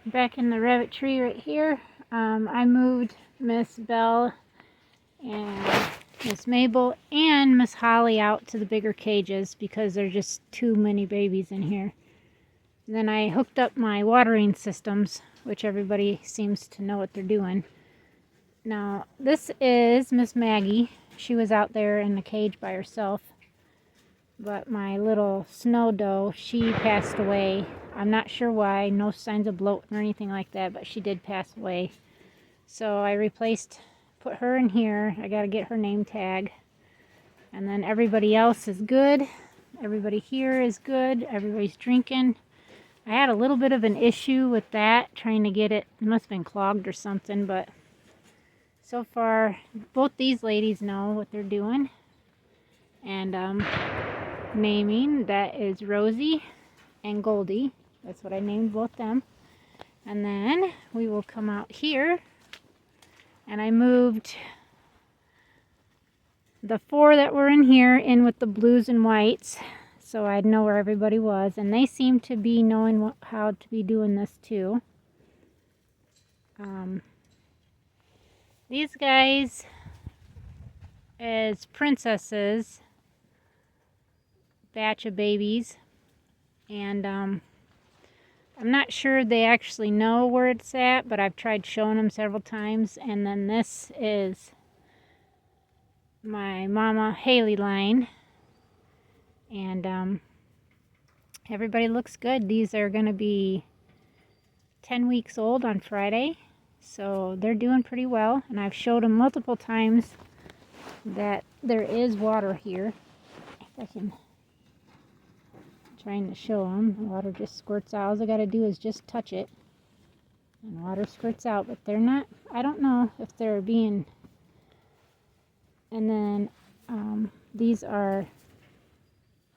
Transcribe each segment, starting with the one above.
Back in the rabbit tree right here. I moved Miss Belle and Miss Mabel and Miss Holly out to the bigger cages because there's just too many babies in here. And then I hooked up my watering systems, which everybody seems to know what they're doing. Now, this is Miss Maggie. She was out there in the cage by herself. But my little snow doe, she passed away. I'm not sure why, no signs of bloating or anything like that, but she did pass away. So I put her in here. I gotta get her name tag. And then everybody else is good. Everybody here is good. Everybody's drinking. I had a little bit of an issue with that, trying to get it. It must have been clogged or something, but so far, both these ladies know what they're doing. And naming, that is Rosie and Goldie. That's what I named both them. And then we will come out here, and I moved the 4 that were in here in with the blues and whites, so I'd know where everybody was, and they seem to be knowing how to be doing this too. These guys as princesses, batch of babies, and I'm not sure they actually know where it's at, but I've tried showing them several times. And then this is my Mama Haley line, and everybody looks good. These are going to be 10 weeks old on Friday, so they're doing pretty well. And I've showed them multiple times that there is water here. If I can, trying to show them, the water just squirts out. All I got to do is just touch it, and water squirts out. But they're not, I don't know if they're being. And then these are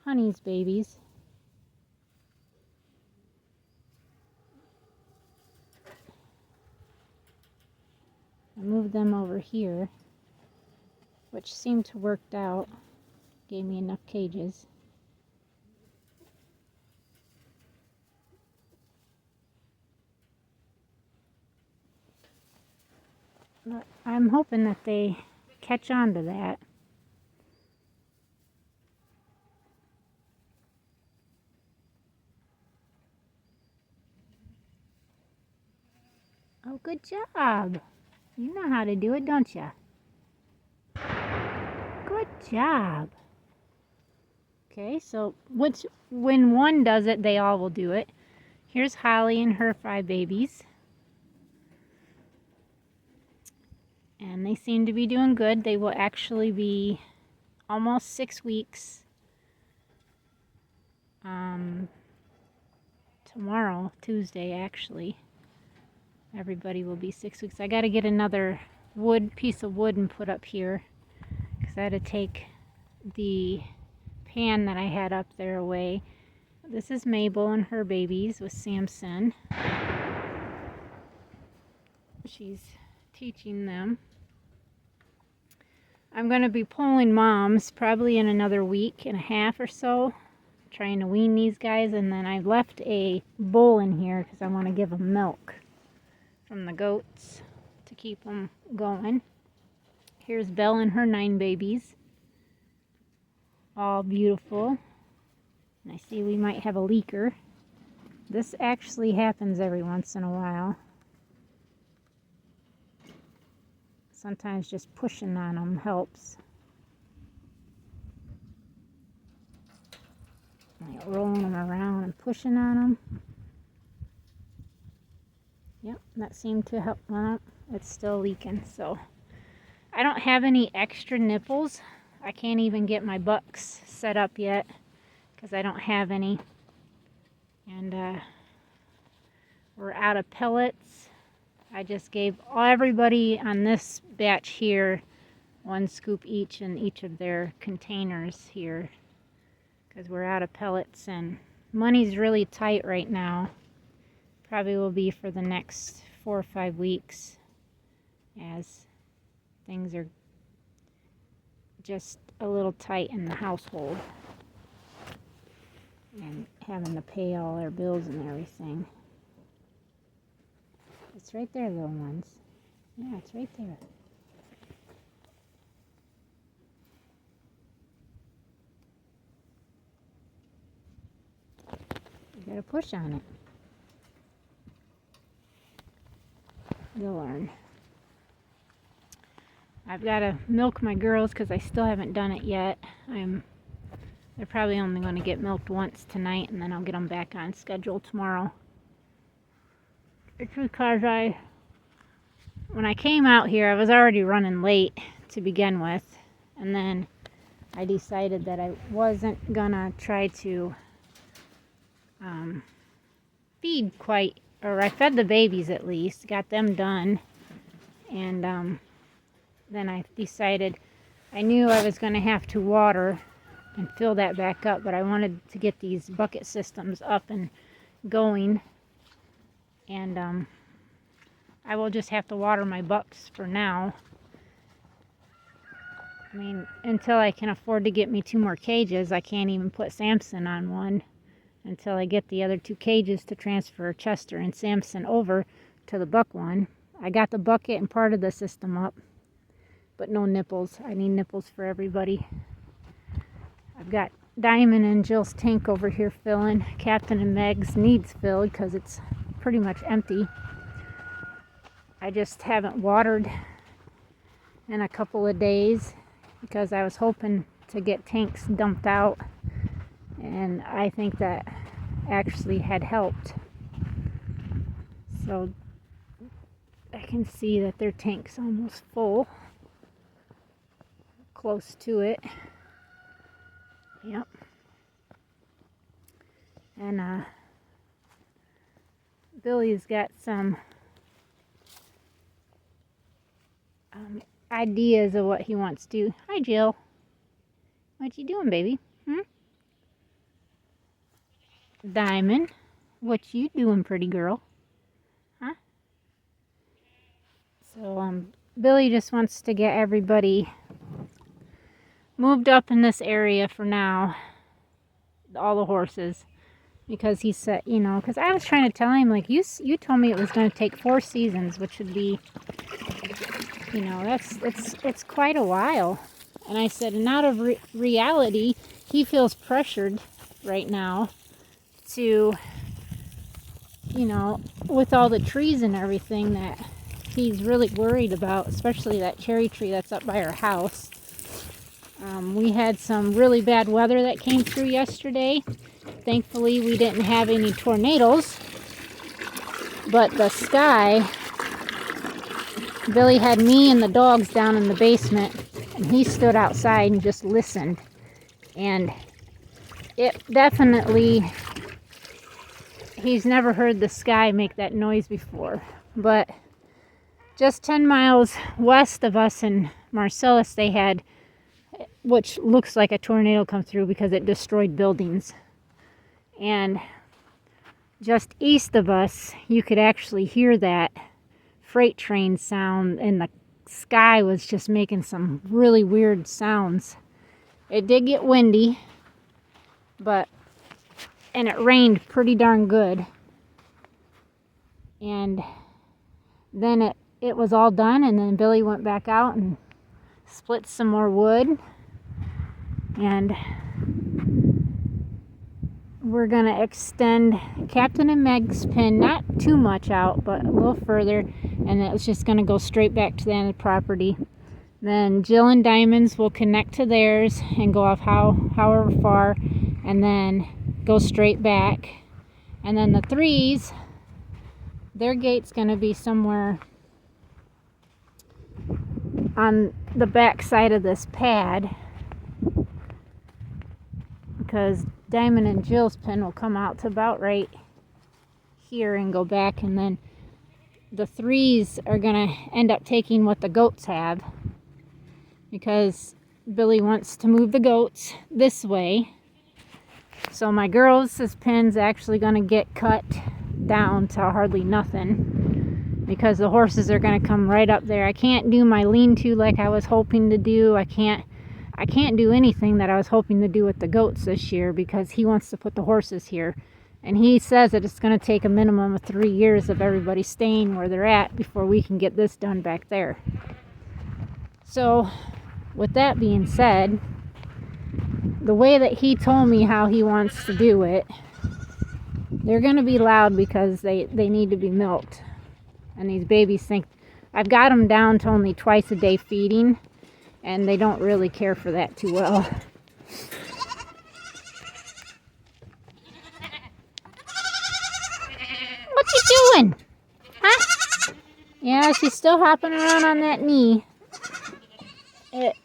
Honey's babies. I moved them over here, which seemed to work out. Gave me enough cages. But I'm hoping that they catch on to that. Oh, good job. You know how to do it, don't you? Good job. Okay, so when one does it, they all will do it. Here's Holly and her 5 babies. And they seem to be doing good. They will actually be almost 6 weeks tomorrow, Tuesday actually. Everybody will be 6 weeks. I got to get another piece of wood and put up here, because I had to take the pan that I had up there away. This is Mabel and her babies with Samson. She's teaching them. I'm going to be pulling moms probably in another week and a half or so, trying to wean these guys. And then I've left a bowl in here because I want to give them milk from the goats to keep them going. Here's Belle and her 9 babies. All beautiful. And I see we might have a leaker. This actually happens every once in a while. Sometimes just pushing on them helps. Like rolling them around and pushing on them. Yep, that seemed to help. Well, it's still leaking, so I don't have any extra nipples. I can't even get my bucks set up yet because I don't have any. And we're out of pellets. I just gave everybody on this batch here 1 scoop each in each of their containers here, because we're out of pellets and money's really tight right now. Probably will be for the next 4 or 5 weeks, as things are just a little tight in the household and having to pay all our bills and everything. It's right there, little ones. Yeah, it's right there. You gotta push on it. You'll learn. I've got to milk my girls because I still haven't done it yet. They're probably only going to get milked once tonight, and then I'll get them back on schedule tomorrow. It's because when I came out here, I was already running late to begin with, and then I decided that I wasn't gonna try to feed quite, or I fed the babies at least, got them done, and then I decided I knew I was going to have to water and fill that back up, but I wanted to get these bucket systems up and going, and I will just have to water my bucks for now. I mean, until I can afford to get me 2 more cages. I can't even put Samson on one until I get the other 2 cages to transfer Chester and Samson over to the buck one. I got the bucket and part of the system up, but no nipples. I need nipples for everybody. I've got Diamond and Jill's tank over here filling. Captain and Meg's needs filled because it's pretty much empty. I just haven't watered in a couple of days because I was hoping to get tanks dumped out, and I think that actually had helped. So I can see that their tank's almost full, close to it. Yep. And Billy's got some ideas of what he wants to do. Hi, Jill. What you doing, baby? Diamond, what you doing, pretty girl? Huh? So Billy just wants to get everybody moved up in this area for now, all the horses, because he said, you know, because I was trying to tell him, like, you told me it was going to take 4 seasons, which would be, you know, it's quite a while. And I said, and out of reality, he feels pressured right now to, you know, with all the trees and everything, that he's really worried about, especially that cherry tree that's up by our house. We had some really bad weather that came through yesterday. Thankfully, we didn't have any tornadoes, but the sky, Billy had me and the dogs down in the basement, and he stood outside and just listened. And it definitely, he's never heard the sky make that noise before. But just 10 miles west of us in Marcellus, they had, which looks like a tornado come through because it destroyed buildings. And just east of us, you could actually hear that freight train sound, and the sky was just making some really weird sounds. It did get windy, and it rained pretty darn good. And then it was all done, and then Billy went back out and split some more wood, and we're gonna extend Captain and Meg's pin not too much out, but a little further, and it was just gonna go straight back to the end of the property. Then Jill and Diamond's will connect to theirs and go off however far, and then go straight back. And then the threes, their gate's gonna be somewhere on the back side of this pad, because Diamond and Jill's pen will come out to about right here and go back, and then the threes are gonna end up taking what the goats have, because Billy wants to move the goats this way. So my girls' pen's actually gonna get cut down to hardly nothing, because the horses are gonna come right up there. I can't do my lean-to like I was hoping to do. I can't do anything that I was hoping to do with the goats this year, because he wants to put the horses here. And he says that it's going to take a minimum of 3 years of everybody staying where they're at before we can get this done back there. So, with that being said, the way that he told me how he wants to do it, they're going to be loud because they need to be milked. And these babies think, I've got them down to only twice a day feeding, and they don't really care for that too well. What you doing? Huh? Yeah, she's still hopping around on that knee.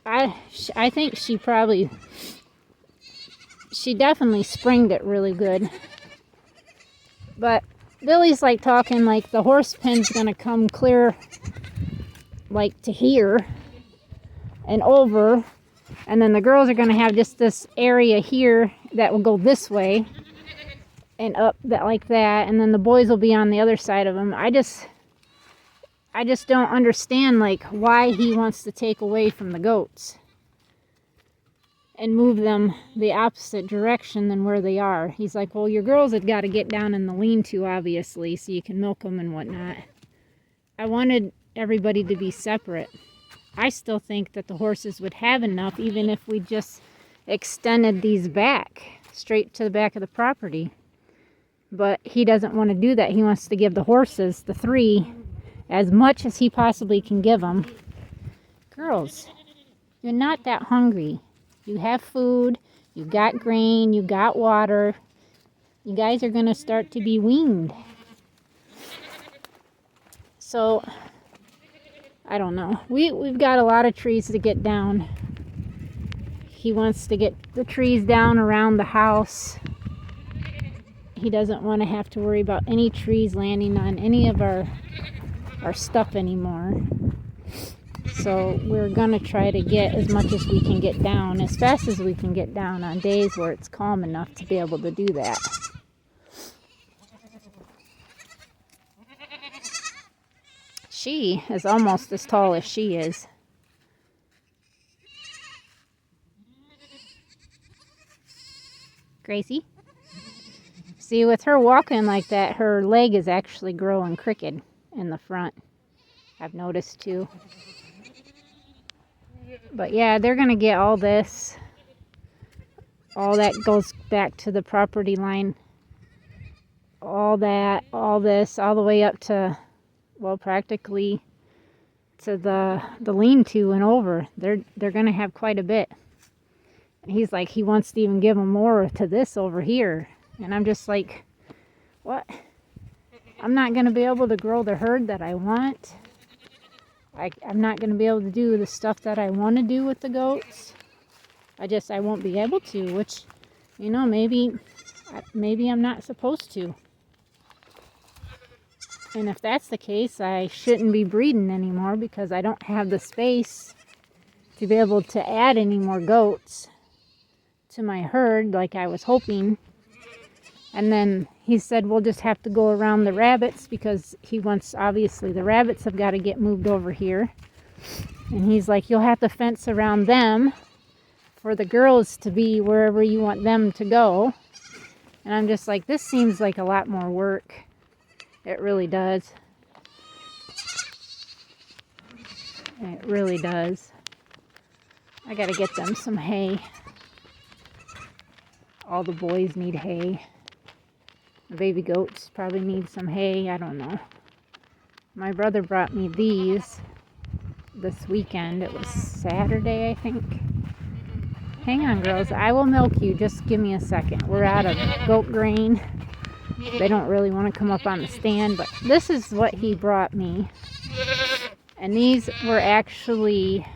I think she definitely springed it really good. But Billy's like talking like the horse pen's gonna come clear like to here and over, and then the girls are gonna have just this area here that will go this way and up that like that, and then the boys will be on the other side of them. I just don't understand like why he wants to take away from the goats and move them the opposite direction than where they are. He's like, well, your girls have got to get down in the lean-to, obviously, so you can milk them and whatnot. I wanted everybody to be separate. I still think that the horses would have enough even if we just extended these back, straight to the back of the property. But he doesn't want to do that. He wants to give the horses, the 3, as much as he possibly can give them. Girls, you're not that hungry. You have food, you got grain, you got water. You guys are going to start to be weaned. So, I don't know. We've got a lot of trees to get down. He wants to get the trees down around the house. He doesn't want to have to worry about any trees landing on any of our stuff anymore. So we're gonna try to get as much as we can get down, as fast as we can get down on days where it's calm enough to be able to do that. She is almost as tall as she is. Gracie? See, with her walking like that, her leg is actually growing crooked in the front. I've noticed too. But yeah, they're going to get all this. All that goes back to the property line. All that, all this, all the way up to, well, practically to the lean-to and over. They're going to have quite a bit. And he's like, he wants to even give them more to this over here. And I'm just like, what? I'm not going to be able to grow the herd that I want. I'm not going to be able to do the stuff that I want to do with the goats. I won't be able to, which, you know, maybe I'm not supposed to. And if that's the case, I shouldn't be breeding anymore because I don't have the space to be able to add any more goats to my herd like I was hoping. And then he said we'll just have to go around the rabbits because he wants, obviously, the rabbits have got to get moved over here. And he's like, you'll have to fence around them for the girls to be wherever you want them to go. And I'm just like, this seems like a lot more work. It really does. It really does. I got to get them some hay. All the boys need hay. The baby goats probably need some hay. I don't know. My brother brought me these this weekend. It was Saturday, I think. Hang on, girls. I will milk you. Just give me a second. We're out of goat grain. They don't really want to come up on the stand, but this is what he brought me. And these were actually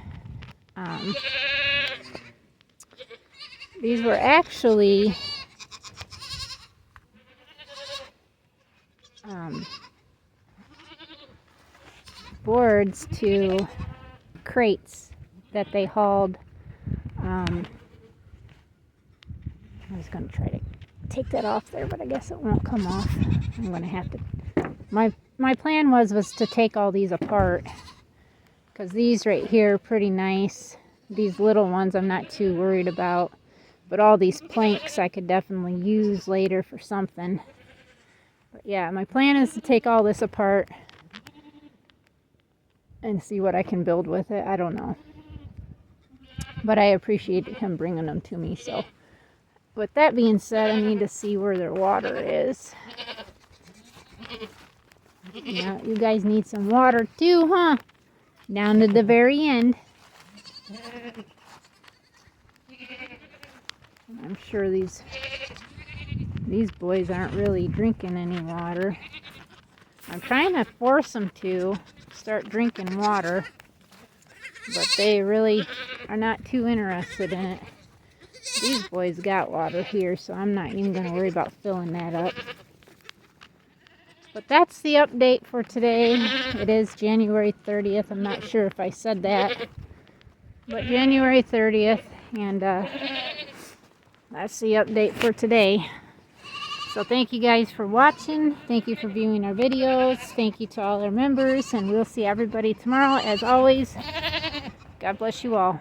boards to crates that they hauled. I was going to try to take that off there, but I guess it won't come off. I'm going to have to... My plan was to take all these apart because these right here are pretty nice. These little ones I'm not too worried about. But all these planks I could definitely use later for something. But yeah, my plan is to take all this apart and see what I can build with it. I don't know. But I appreciate him bringing them to me. So, with that being said, I need to see where their water is. Now, you guys need some water too, huh? Down to the very end. I'm sure these boys aren't really drinking any water. I'm trying to force them to start drinking water, but they really are not too interested in it. These boys got water here, so I'm not even going to worry about filling that up. But that's the update for today. It is January 30th. I'm not sure if I said that, but January 30th, and that's the update for today. So thank you guys for watching. Thank you for viewing our videos. Thank you to all our members, and we'll see everybody tomorrow. As always, God bless you all.